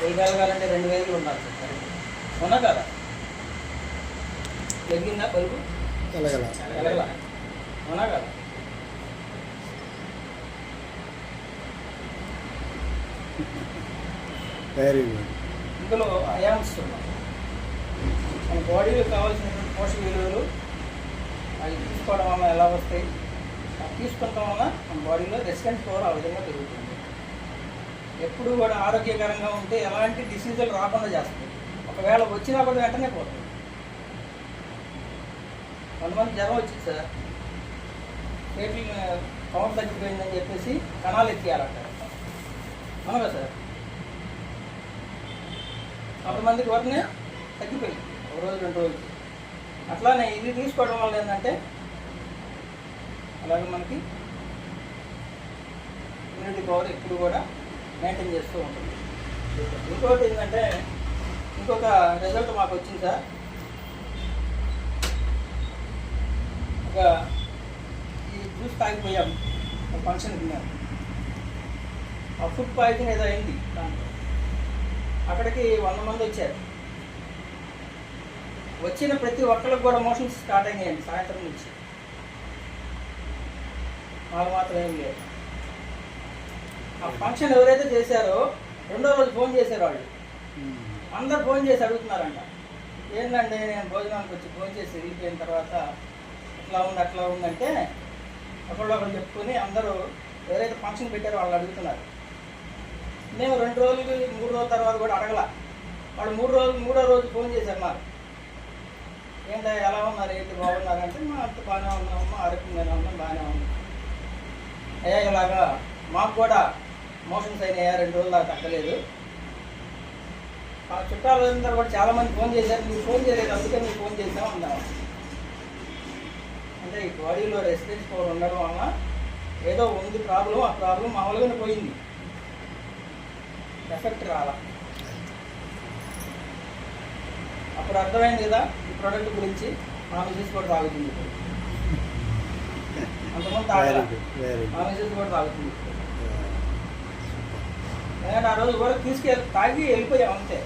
వేయగలగాలంటే 2000 ఉండాలి సార్. అవునా కదా? వెలిగిందా బల్బు? వెలగల. అవునా కదా? Very good. ఇందులో అయాన్స్ ఉన్నాయి. మన బాడీలో కావాల్సినటువంటి పోషక విలువలు అవి తీసుకోవడం వల్ల ఎలా వస్తాయి, తీసుకుంటాం వల్ల మన బాడీలో రెసిస్టెన్స్ పవర్ ఆ విధంగా పెరుగుతుంది. ఎప్పుడు కూడా ఆరోగ్యకరంగా ఉంటే ఎలాంటి డిసీజులు రాకుండా చేస్తుంది. ఒకవేళ వచ్చినా కూడా వెంటనే పోతుంది. కొంతమంది జ్వరం వచ్చింది సార్, పేట్లు కౌంట్ తగ్గిపోయిందని చెప్పేసి కణాలు ఎక్కియాలంటారు. అవునా సార్? కొంతమందికి వరనే తగ్గిపోయింది, 1 రోజు 2 రోజులు. అట్లానే ఇది తీసుకోవడం వల్ల ఏంటంటే అలాగే మనకి ఇమ్యూనిటీ పవర్ ఎప్పుడు కూడా మెయింటైన్ చేస్తూ ఉంటుంది. ఇంకొకటి ఏంటంటే ఇంకొక రిజల్ట్ మాకు వచ్చింది సార్. ఒక ఈ జ్యూస్ తాగిపోయాం ఒక ఫంక్షన్కి మేము. ఆ ఫుడ్ పాయిజన్ ఏదో అయింది దాంట్లో. అక్కడికి 100 మంది వచ్చారు. వచ్చిన ప్రతి ఒక్కరికి కూడా మోషన్స్ స్టార్ట్ అయినాయండి సాయంత్రం నుంచి. వాళ్ళు మాత్రం ఏం లేదు. ఆ ఫంక్షన్ ఎవరైతే చేశారో 2వ రోజు ఫోన్ చేశారు వాళ్ళు. అందరు ఫోన్ చేసి అడుగుతున్నారంట, ఏంటంటే నేను భోజనానికి వచ్చి ఫోన్ చేసి వెళ్ళిపోయిన తర్వాత అట్లా ఉందంటే ఒకళ్ళు చెప్పుకొని అందరూ ఎవరైతే ఫంక్షన్ పెట్టారో వాళ్ళు అడుగుతున్నారు. మేము 2 రోజులు 3 రోజుల తర్వాత కూడా అడగల. వాడు 3వ రోజు ఫోన్ చేశారు నాకు, ఏంటో ఎలా ఉన్నారు, ఏంటి బాగున్నారంటే మా అంత బాగానే ఉన్నామమ్మా, ఆరోగ్యంగానే ఉన్నాం, బాగానే ఉన్నాం. అయ్యా ఇలాగా మాకు కూడా మోషన్స్ అయినాయా, 2 రోజులు దాకా తగ్గలేదు. ఆ చుట్టాలందరూ కూడా చాలామంది ఫోన్ చేశారు, మీరు ఫోన్ చేయలేదు అందుకే మీరు ఫోన్ చేసాం అన్నాం. అంటే ఈ బాడీలో రెసిస్టెన్స్ పవర్ ఉండడం వల్ల ఏదో ఉంది ప్రాబ్లం, ఆ ప్రాబ్లం మామూలుగానే పోయింది, ఎఫెక్ట్ రాలా. అప్పుడు అర్థమైంది కదా ఈ ప్రోడక్ట్ గురించి. మా మిసెస్ కూడా తాగుతుంది, అంతకుముందు తాగలా, మా మిసెస్ కూడా తాగుతుంది. ఎందుకంటే ఆ రోజు కూడా తాగి వెళ్ళిపోయాం అంతే.